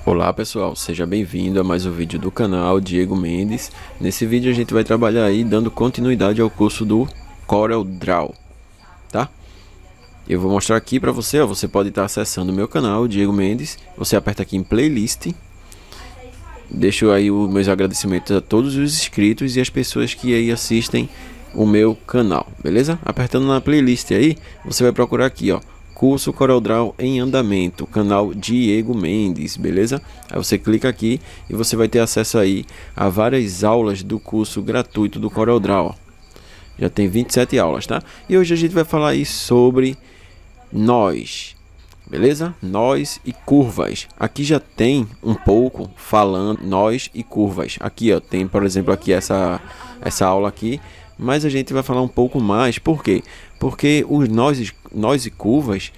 Olá pessoal, seja bem-vindo a mais um vídeo do canal Diego Mendes. Nesse vídeo a gente vai trabalhar aí dando continuidade ao curso do CorelDRAW, tá? Eu vou mostrar aqui para você, ó, você pode estar acessando o meu canal Diego Mendes, você aperta aqui em playlist. Deixo aí os meus agradecimentos a todos os inscritos e as pessoas que aí assistem o meu canal, beleza? Apertando na playlist aí, você vai procurar aqui, ó, curso CorelDRAW em andamento, canal Diego Mendes, beleza? Aí você clica aqui e você vai ter acesso aí a várias aulas do curso gratuito do CorelDRAW. Já tem 27 aulas, tá? E hoje a gente vai falar aí sobre nós, beleza? Nós e curvas. Aqui já tem um pouco falando nós e curvas. Aqui, ó, tem, por exemplo, aqui essa aula aqui, mas a gente vai falar um pouco mais. Por quê? Porque os nós e curvas,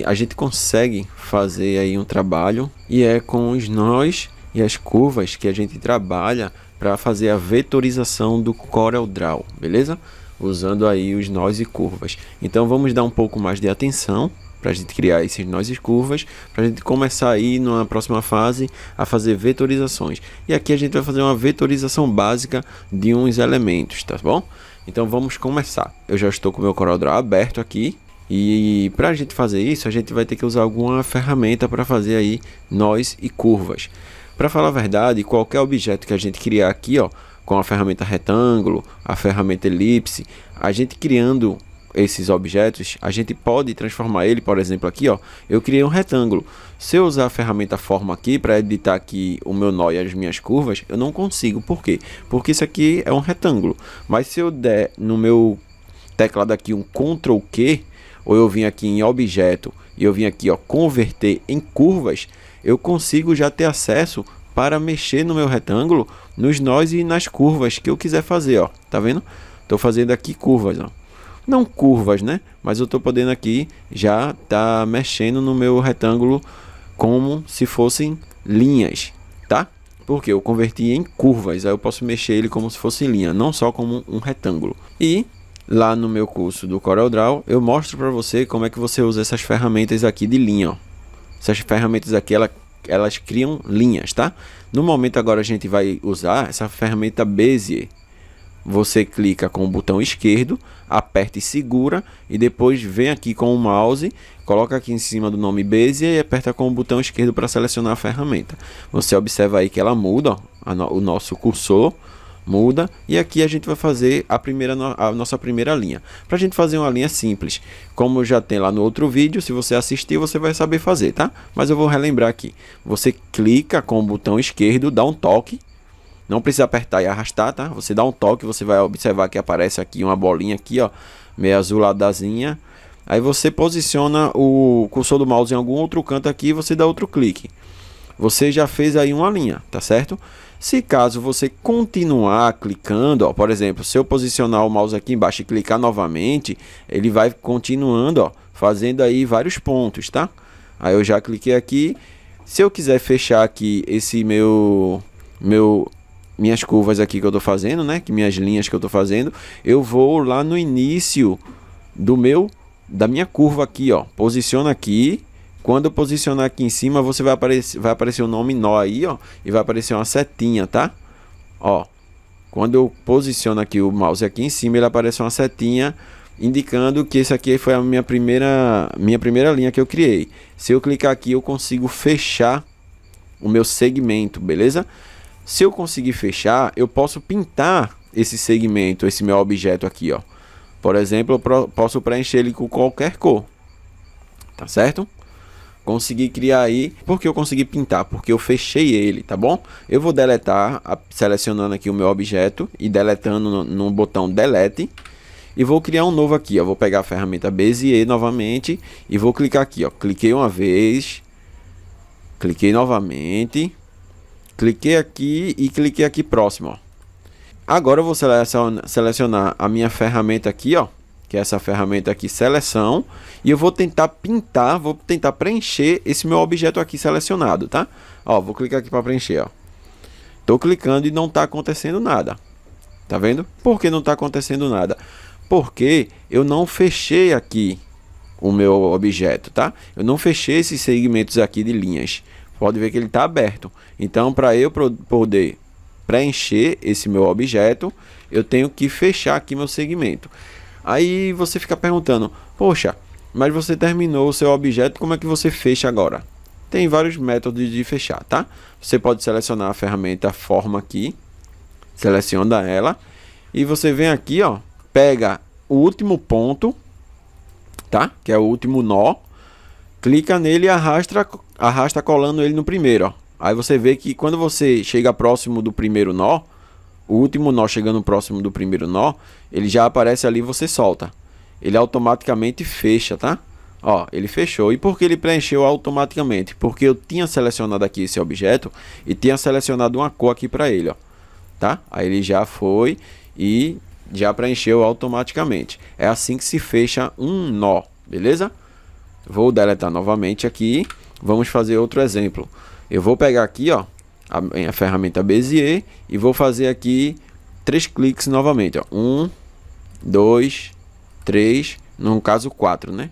a gente consegue fazer aí um trabalho e é com os nós e as curvas que a gente trabalha para fazer a vetorização do CorelDRAW, beleza? Usando aí os nós e curvas. Então vamos dar um pouco mais de atenção para a gente criar esses nós e curvas, para a gente começar aí numa próxima fase a fazer vetorizações. E aqui a gente vai fazer uma vetorização básica de uns elementos, tá bom? Então vamos começar. Eu já estou com o meu CorelDRAW aberto aqui. E para a gente fazer isso, a gente vai ter que usar alguma ferramenta para fazer aí nós e curvas. Para falar a verdade, qualquer objeto que a gente criar aqui, ó, com a ferramenta retângulo, a ferramenta elipse, a gente criando esses objetos, a gente pode transformar ele, por exemplo, aqui, ó, eu criei um retângulo. Se eu usar a ferramenta forma aqui para editar aqui o meu nó e as minhas curvas, eu não consigo. Por quê? Porque isso aqui é um retângulo. Mas se eu der no meu teclado aqui um Ctrl Q, ou eu vim aqui em objeto e eu vim aqui, ó, converter em curvas, eu consigo já ter acesso para mexer no meu retângulo, nos nós e nas curvas que eu quiser fazer, ó. Tá vendo? Estou fazendo aqui curvas, ó. Não curvas, né? Mas eu estou podendo aqui já tá mexendo no meu retângulo como se fossem linhas, tá? Porque eu converti em curvas, aí eu posso mexer ele como se fosse linha, não só como um retângulo. E lá no meu curso do CorelDRAW, eu mostro para você como é que você usa essas ferramentas aqui de linha, ó. Essas ferramentas aqui, elas criam linhas, tá? No momento agora a gente vai usar essa ferramenta Bezier. Você clica com o botão esquerdo, aperta e segura, e depois vem aqui com o mouse, coloca aqui em cima do nome Bezier e aperta com o botão esquerdo para selecionar a ferramenta. Você observa aí que ela muda, ó, o nosso cursor muda, e aqui a gente vai fazer a nossa primeira linha. Para a gente fazer uma linha simples, como já tem lá no outro vídeo, se você assistir você vai saber fazer, tá? Mas eu vou relembrar aqui. Você clica com o botão esquerdo, dá um toque. Não precisa apertar e arrastar, tá? Você dá um toque, você vai observar que aparece aqui uma bolinha aqui, ó, meio azuladazinha. Aí você posiciona o cursor do mouse em algum outro canto aqui e você dá outro clique. Você já fez aí uma linha, tá certo? Se caso você continuar clicando, ó, por exemplo, se eu posicionar o mouse aqui embaixo e clicar novamente, ele vai continuando, ó, fazendo aí vários pontos, tá? Aí eu já cliquei aqui. Se eu quiser fechar aqui esse minhas curvas aqui que eu tô fazendo, né, que minhas linhas que eu tô fazendo, eu vou lá no início da minha curva aqui, ó, posiciona aqui. Quando eu posicionar aqui em cima, você vai aparecer o nome nó aí, ó, e vai aparecer uma setinha, tá? Ó, quando eu posiciono aqui o mouse aqui em cima, ele aparece uma setinha indicando que esse aqui foi a minha primeira linha que eu criei. Se eu clicar aqui, eu consigo fechar o meu segmento, beleza? Se eu conseguir fechar, eu posso pintar esse segmento, esse meu objeto aqui, ó. Por exemplo, eu posso preencher ele com qualquer cor, tá certo? Consegui criar aí, porque eu consegui pintar, porque eu fechei ele, tá bom? Eu vou deletar, selecionando aqui o meu objeto e deletando no botão delete. E vou criar um novo aqui, ó. Vou pegar a ferramenta Bezier novamente e vou clicar aqui, ó. Cliquei uma vez, cliquei novamente, cliquei aqui e cliquei aqui próximo, ó. Agora eu vou selecionar a minha ferramenta aqui, ó, que é essa ferramenta aqui, seleção, e eu vou tentar pintar, vou tentar preencher esse meu objeto aqui selecionado, tá? Ó, vou clicar aqui para preencher, ó. Tô clicando e não tá acontecendo nada. Tá vendo? Por que não tá acontecendo nada? Porque eu não fechei aqui o meu objeto, tá? Eu não fechei esses segmentos aqui de linhas. Pode ver que ele está aberto. Então, para eu poder preencher esse meu objeto, eu tenho que fechar aqui meu segmento. Aí você fica perguntando, poxa, mas você terminou o seu objeto, como é que você fecha agora? Tem vários métodos de fechar, tá? Você pode selecionar a ferramenta forma aqui, seleciona ela, e você vem aqui, ó, pega o último ponto, tá? Que é o último nó, clica nele e arrasta colando ele no primeiro, ó. Aí você vê que quando você chega próximo do primeiro nó, o último nó chegando próximo do primeiro nó, ele já aparece ali e você solta. Ele automaticamente fecha, tá? Ó, ele fechou. E por que ele preencheu automaticamente? Porque eu tinha selecionado aqui esse objeto e tinha selecionado uma cor aqui para ele, ó. Tá? Aí ele já foi e já preencheu automaticamente. É assim que se fecha um nó, beleza? Vou deletar novamente aqui. Vamos fazer outro exemplo. Eu vou pegar aqui, ó, a ferramenta Bezier e vou fazer aqui 3 cliques novamente, ó. 1, 2, 3, no caso 4, né?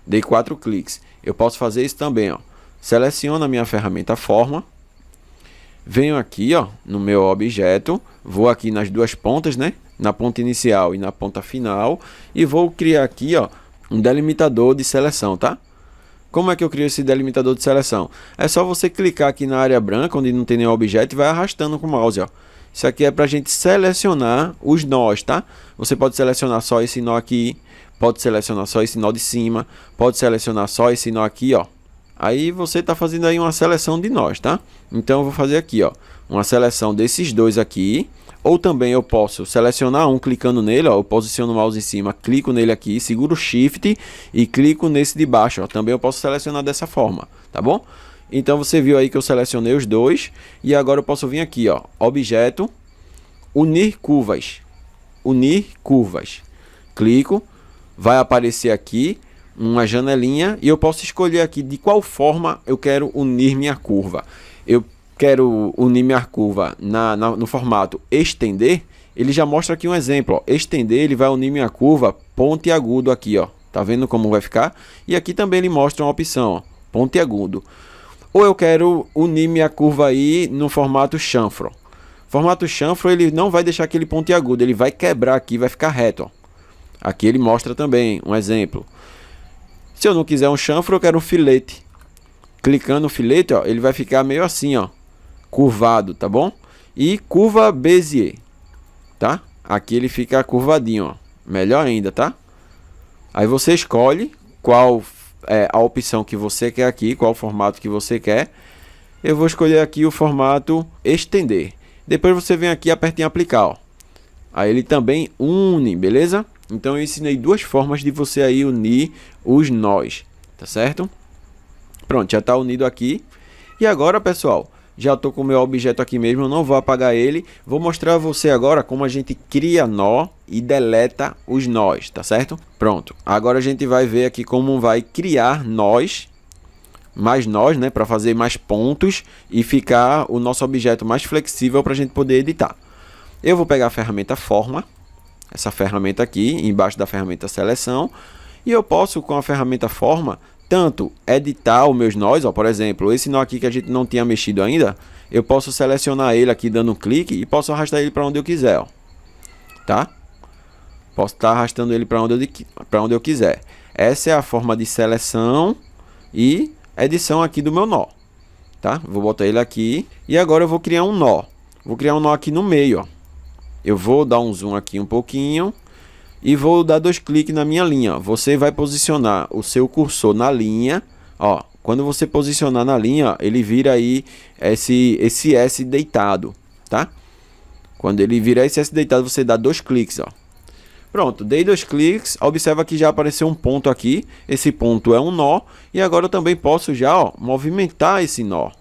Dei 4 cliques. Eu posso fazer isso também, ó. Seleciono a minha ferramenta forma, venho aqui, ó, no meu objeto, vou aqui nas duas pontas, né? Na ponta inicial e na ponta final, e vou criar aqui, ó, um delimitador de seleção, tá? Como é que eu crio esse delimitador de seleção? É só você clicar aqui na área branca, onde não tem nenhum objeto, e vai arrastando com o mouse, ó. Isso aqui é para a gente selecionar os nós, tá? Você pode selecionar só esse nó aqui, pode selecionar só esse nó de cima, pode selecionar só esse nó aqui, ó. Aí você está fazendo aí uma seleção de nós, tá? Então eu vou fazer aqui, ó, uma seleção desses dois aqui. Ou também eu posso selecionar um clicando nele, ó, eu posiciono o mouse em cima, clico nele aqui, seguro o Shift e clico nesse de baixo, ó. Também eu posso selecionar dessa forma, tá bom? Então você viu aí que eu selecionei os dois e agora eu posso vir aqui, ó, objeto, unir curvas, clico, vai aparecer aqui uma janelinha e eu posso escolher aqui de qual forma eu quero unir minha curva. Eu quero unir minha curva no formato estender, ele já mostra aqui um exemplo, ó. Estender, ele vai unir minha curva pontiagudo aqui, ó. Tá vendo como vai ficar? E aqui também ele mostra uma opção, ó, pontiagudo. Ou eu quero unir minha curva aí no formato chanfro. Formato chanfro, ele não vai deixar aquele pontiagudo, ele vai quebrar aqui, vai ficar reto, ó. Aqui ele mostra também um exemplo. Se eu não quiser um chanfro, eu quero um filete. Clicando no filete, ó, ele vai ficar meio assim, ó, curvado, tá bom? E curva Bezier, tá? Aqui ele fica curvadinho, ó. Melhor ainda, tá? Aí você escolhe qual é a opção que você quer aqui, qual formato que você quer. Eu vou escolher aqui o formato estender. Depois você vem aqui e aperta em aplicar, ó. Aí ele também une, beleza? Então eu ensinei duas formas de você aí unir os nós, tá certo? Pronto, já está unido aqui. E agora, pessoal, já estou com o meu objeto aqui mesmo, eu não vou apagar ele. Vou mostrar a você agora como a gente cria nó e deleta os nós, tá certo? Pronto, agora a gente vai ver aqui como vai criar nós, mais nós, né? Para fazer mais pontos e ficar o nosso objeto mais flexível para a gente poder editar. Eu vou pegar a ferramenta forma, essa ferramenta aqui, embaixo da ferramenta seleção. E eu posso, com a ferramenta forma, tanto editar os meus nós, ó, por exemplo, esse nó aqui que a gente não tinha mexido ainda, eu posso selecionar ele aqui dando um clique e posso arrastar ele para onde eu quiser, ó. Tá? Posso estar arrastando ele para onde eu quiser. Essa é a forma de seleção e edição aqui do meu nó, tá? Vou botar ele aqui e agora eu vou criar um nó. Vou criar um nó aqui no meio, ó. Eu vou dar um zoom aqui um pouquinho e vou dar 2 cliques na minha linha. Você vai posicionar o seu cursor na linha, ó. Quando você posicionar na linha, ó, ele vira aí esse S deitado, tá? Quando ele virar esse S deitado, você dá 2 cliques, ó. Pronto, dei 2 cliques, observa que já apareceu um ponto aqui. Esse ponto é um nó e agora eu também posso já, ó, movimentar esse nó.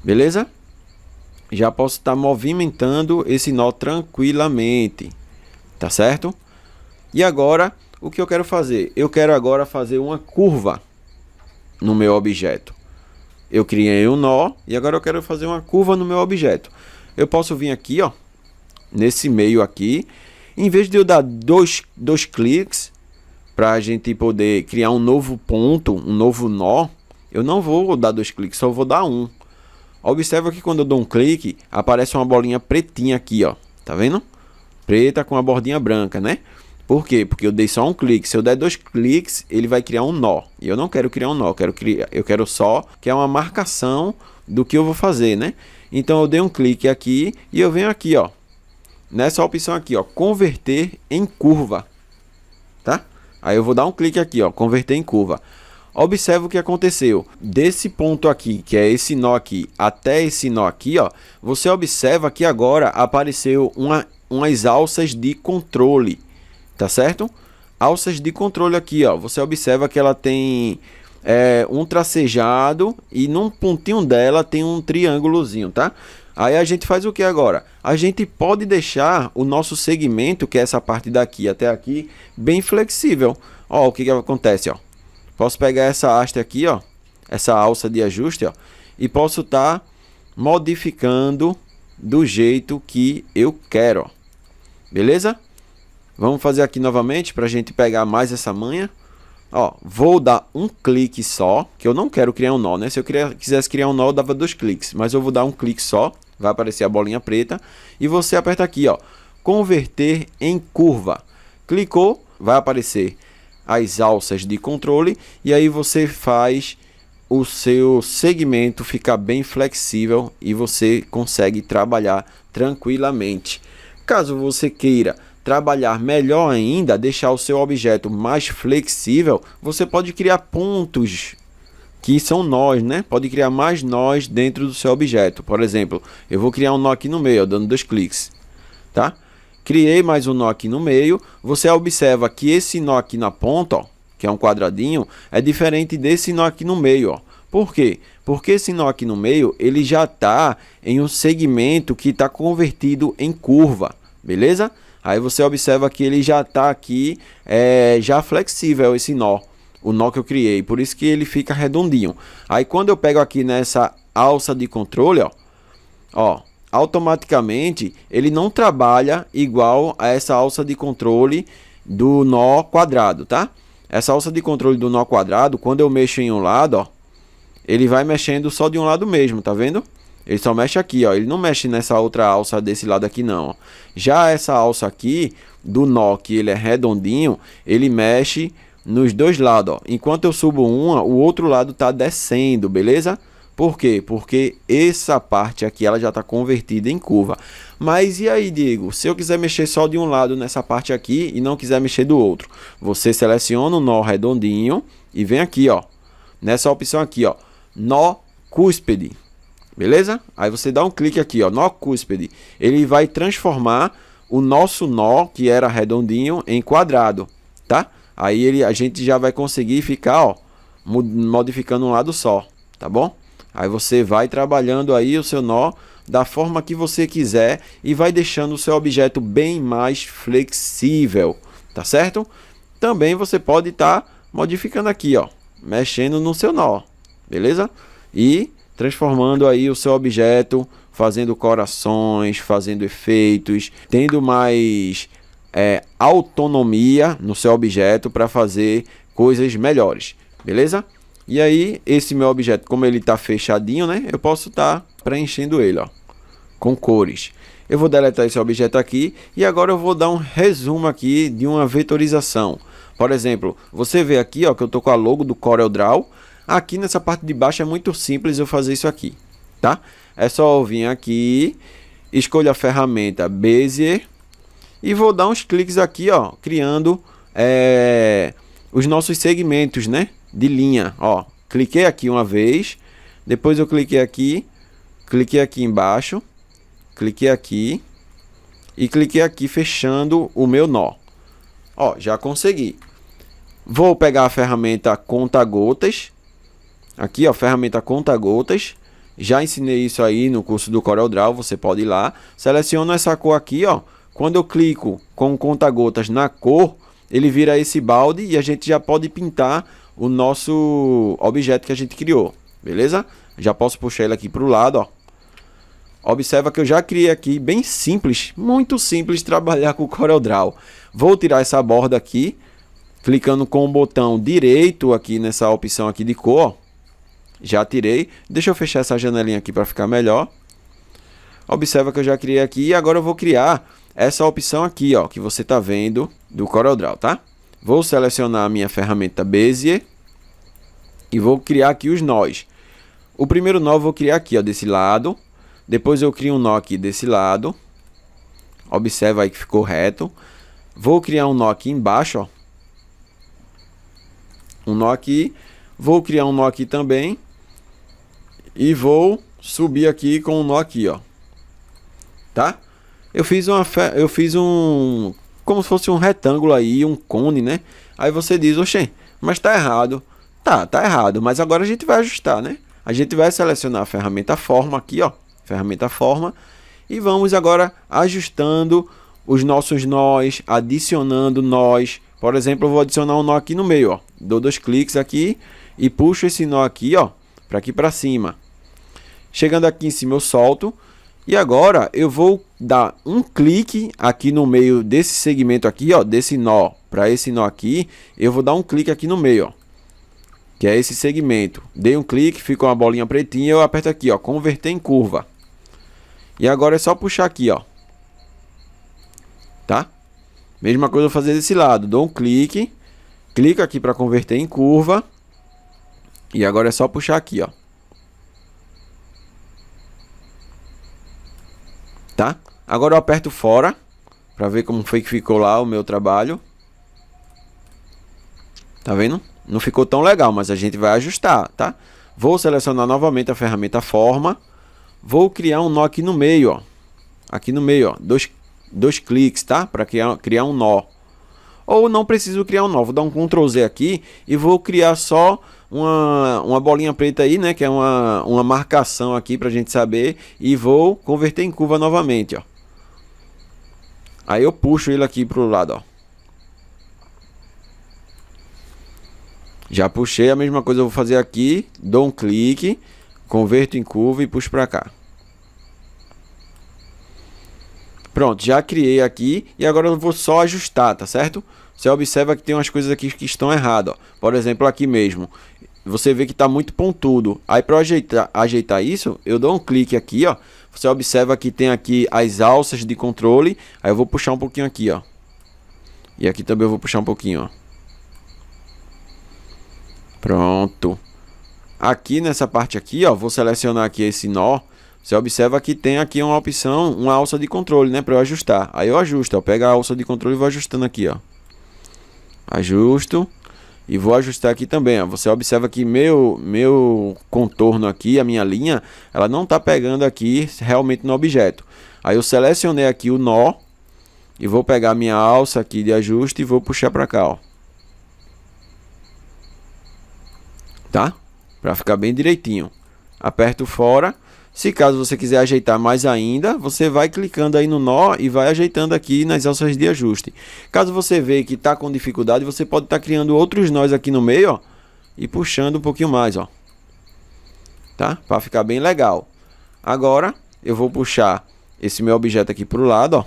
Beleza? Já posso estar movimentando esse nó tranquilamente. Tá certo? E agora, o que eu quero fazer? Eu quero agora fazer uma curva no meu objeto. Eu criei um nó e agora eu quero fazer uma curva no meu objeto. Eu posso vir aqui, ó, nesse meio aqui. Em vez de eu dar dois cliques para a gente poder criar um novo ponto, um novo nó, eu não vou dar 2 cliques, só vou dar um. Observa que quando eu dou um clique, aparece uma bolinha pretinha aqui, ó. Tá vendo? Preta com a bordinha branca, né? Por quê? Porque eu dei só um clique. Se eu der 2 cliques, ele vai criar um nó. E eu não quero criar um nó, eu quero só que é uma marcação do que eu vou fazer, né? Então eu dei um clique aqui e eu venho aqui, ó. Nessa opção aqui, ó, converter em curva, tá? Aí eu vou dar um clique aqui, ó, converter em curva. Observa o que aconteceu. Desse ponto aqui, que é esse nó aqui, até esse nó aqui, ó, você observa que agora apareceu umas alças de controle, tá certo? Alças de controle aqui, ó, você observa que ela tem um tracejado e num pontinho dela tem um triângulozinho, tá? Aí a gente faz o que agora? A gente pode deixar o nosso segmento, que é essa parte daqui até aqui, bem flexível. Ó, o que acontece, ó. Posso pegar essa haste aqui, ó, essa alça de ajuste, ó, e posso estar modificando do jeito que eu quero, ó. Beleza? Vamos fazer aqui novamente para a gente pegar mais essa manha. Ó, vou dar um clique só, que eu não quero criar um nó, né? Se eu quisesse criar um nó, eu dava 2 cliques, mas eu vou dar um clique só, vai aparecer a bolinha preta, e você aperta aqui, ó, converter em curva. Clicou, vai aparecer as alças de controle, e aí você faz o seu segmento ficar bem flexível e você consegue trabalhar tranquilamente. Caso você queira trabalhar melhor ainda, deixar o seu objeto mais flexível, você pode criar pontos que são nós, né? Pode criar mais nós dentro do seu objeto. Por exemplo, eu vou criar um nó aqui no meio, ó, dando 2 cliques, tá? Criei mais um nó aqui no meio. Você observa que esse nó aqui na ponta, ó, que é um quadradinho, é diferente desse nó aqui no meio, ó. Por quê? Porque esse nó aqui no meio, ele já está em um segmento que está convertido em curva, beleza? Aí você observa que ele já está aqui, já flexível esse nó, o nó que eu criei, por isso que ele fica redondinho. Aí quando eu pego aqui nessa alça de controle, ó, automaticamente ele não trabalha igual a essa alça de controle do nó quadrado, tá? Essa alça de controle do nó quadrado, quando eu mexo em um lado, ó, ele vai mexendo só de um lado mesmo, tá vendo? Ele só mexe aqui, ó, ele não mexe nessa outra alça desse lado aqui não, ó. Já essa alça aqui do nó, que ele é redondinho, ele mexe nos dois lados, ó. Enquanto eu subo uma, o outro lado tá descendo, beleza? Por quê? Porque essa parte aqui ela já está convertida em curva. Mas e aí, Diego? Se eu quiser mexer só de um lado nessa parte aqui e não quiser mexer do outro, você seleciona o nó redondinho e vem aqui, ó, nessa opção aqui, ó, nó cúspide, beleza? Aí você dá um clique aqui, ó, nó cúspide. Ele vai transformar o nosso nó, que era redondinho, em quadrado, tá? Aí a gente já vai conseguir ficar, ó, modificando um lado só, tá bom? Aí você vai trabalhando aí o seu nó da forma que você quiser e vai deixando o seu objeto bem mais flexível, tá certo? Também você pode estar modificando aqui, ó, mexendo no seu nó, beleza? E transformando aí o seu objeto, fazendo corações, fazendo efeitos, tendo mais autonomia no seu objeto para fazer coisas melhores, beleza? E aí, esse meu objeto, como ele está fechadinho, né? Eu posso estar preenchendo ele, ó, com cores. Eu vou deletar esse objeto aqui e agora eu vou dar um resumo aqui de uma vetorização. Por exemplo, você vê aqui, ó, que eu tô com a logo do CorelDRAW. Aqui nessa parte de baixo é muito simples eu fazer isso aqui, tá? É só eu vir aqui, escolho a ferramenta Bezier e vou dar uns cliques aqui, ó, criando os nossos segmentos, né? De linha, ó, cliquei aqui uma vez, depois eu cliquei aqui embaixo, cliquei aqui e cliquei aqui fechando o meu nó. Ó, já consegui. Vou pegar a ferramenta conta-gotas, aqui, ó, ferramenta conta-gotas. Já ensinei isso aí no curso do CorelDRAW, você pode ir lá. Seleciono essa cor aqui, ó. Quando eu clico com conta-gotas na cor, ele vira esse balde e a gente já pode pintar o nosso objeto que a gente criou, beleza? Já posso puxar ele aqui para o lado, ó. Observa que eu já criei aqui, bem simples, muito simples trabalhar com o CorelDRAW. Vou tirar essa borda aqui, clicando com o botão direito aqui nessa opção aqui de cor, ó. Já tirei. Deixa eu fechar essa janelinha aqui para ficar melhor. Observa que eu já criei aqui e agora eu vou criar essa opção aqui, ó, que você tá vendo do CorelDRAW, tá? Vou selecionar a minha ferramenta Bezier e vou criar aqui os nós. O primeiro nó eu vou criar aqui, ó, desse lado. Depois eu crio um nó aqui desse lado. Observa aí que ficou reto. Vou criar um nó aqui embaixo, ó. Um nó aqui. Vou criar um nó aqui também. E vou subir aqui com um nó aqui, ó. Tá? Eu fiz um como se fosse um retângulo aí, um cone, né? Aí você diz, oxê, mas tá errado. Tá errado, mas agora a gente vai ajustar, né? A gente vai selecionar a ferramenta forma aqui, ó. Ferramenta forma. E vamos agora ajustando os nossos nós, adicionando nós. Por exemplo, eu vou adicionar um nó aqui no meio, ó. Dou 2 cliques aqui e puxo esse nó aqui, ó, para aqui para cima. Chegando aqui em cima eu solto. E agora eu vou dar um clique aqui no meio desse segmento aqui, ó, desse nó para esse nó aqui. Eu vou dar um clique aqui no meio, ó, que é esse segmento. Dei um clique, fica uma bolinha pretinha, eu aperto aqui, ó, converter em curva. E agora é só puxar aqui, ó. Tá? Mesma coisa eu vou fazer desse lado. Dou um clique, clico aqui para converter em curva. E agora é só puxar aqui, ó. Tá? Agora eu aperto fora para ver como foi que ficou lá o meu trabalho. Tá vendo? Não ficou tão legal, mas a gente vai ajustar, tá? Vou selecionar novamente a ferramenta forma. Vou criar um nó aqui no meio, ó. Aqui no meio, ó. Dois cliques, tá? Para criar um nó. Ou não preciso criar um nó. Vou dar um Ctrl Z aqui e vou criar só uma bolinha preta aí, né? Que é uma marcação aqui pra gente saber. E vou converter em curva novamente, ó. Aí eu puxo ele aqui pro lado, ó. Já puxei, a mesma coisa eu vou fazer aqui. Dou um clique, converto em curva e puxo pra cá. Pronto, já criei aqui e agora eu vou só ajustar, tá certo? Você observa que tem umas coisas aqui que estão erradas, ó. Por exemplo, aqui mesmo. Você vê que está muito pontudo. Aí para ajeitar isso, eu dou um clique aqui, ó. Você observa que tem aqui as alças de controle. Aí eu vou puxar um pouquinho aqui, ó. E aqui também eu vou puxar um pouquinho, ó. Pronto. Aqui nessa parte aqui, ó, vou selecionar aqui esse nó. Você observa que tem aqui uma opção, uma alça de controle, né, para eu ajustar. Aí eu ajusto, ó, pego a alça de controle e vou ajustando aqui, ó. Ajusto e vou ajustar aqui também, ó. Você observa que meu contorno aqui, a minha linha, ela não tá pegando aqui realmente no objeto. Aí eu selecionei aqui o nó e vou pegar a minha alça aqui de ajuste e vou puxar para cá, ó. Tá? Para ficar bem direitinho. Aperto fora. Se caso você quiser ajeitar mais ainda, você vai clicando aí no nó e vai ajeitando aqui nas alças de ajuste. Caso você veja que está com dificuldade, você pode estar criando outros nós aqui no meio, ó, e puxando um pouquinho mais, ó. Tá? Para ficar bem legal. Agora eu vou puxar esse meu objeto aqui para o lado, ó.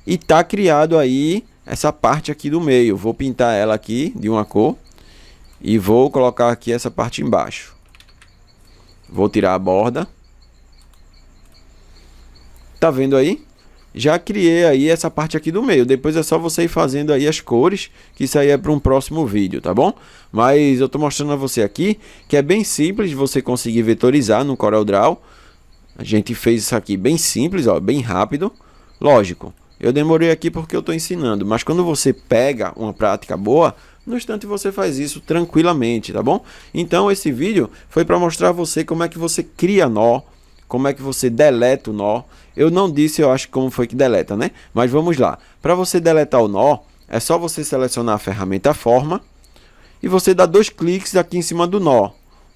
E tá criado aí essa parte aqui do meio. Vou pintar ela aqui de uma cor e vou colocar aqui essa parte embaixo. Vou tirar a borda. Tá vendo aí? Já criei aí essa parte aqui do meio. Depois é só você ir fazendo aí as cores, que isso aí é para um próximo vídeo, tá bom? Mas eu tô mostrando a você aqui que é bem simples de você conseguir vetorizar no CorelDRAW. A gente fez isso aqui bem simples, ó, bem rápido. Lógico, eu demorei aqui porque eu tô ensinando, mas quando você pega uma prática boa, no instante você faz isso tranquilamente, tá bom? Então esse vídeo foi para mostrar a você como é que você cria nó, como é que você deleta o nó. Eu não disse, eu acho, como foi que deleta, né? Mas vamos lá. Para você deletar o nó, é só você selecionar a ferramenta forma e você dá 2 cliques aqui em cima do nó.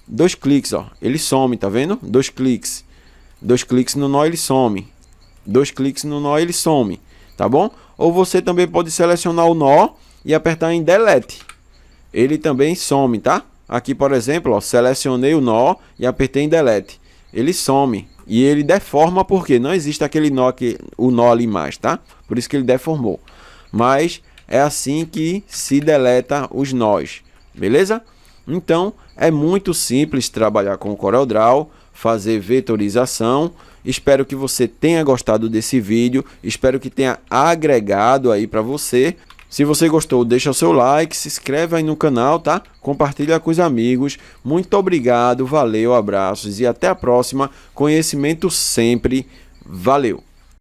2 cliques, ó, ele some, tá vendo? 2 cliques. 2 cliques no nó, ele some. 2 cliques no nó, ele some, tá bom? Ou você também pode selecionar o nó e apertar em delete. Ele também some, tá? Aqui, por exemplo, ó, selecionei o nó e apertei em delete. Ele some e ele deforma porque não existe aquele nó o nó ali mais, tá? Por isso que ele deformou. Mas é assim que se deleta os nós, beleza? Então, é muito simples trabalhar com o CorelDRAW, fazer vetorização. Espero que você tenha gostado desse vídeo, espero que tenha agregado aí para você. Se você gostou, deixa o seu like, se inscreve aí no canal, tá? Compartilha com os amigos. Muito obrigado, valeu, abraços e até a próxima. Conhecimento sempre, valeu!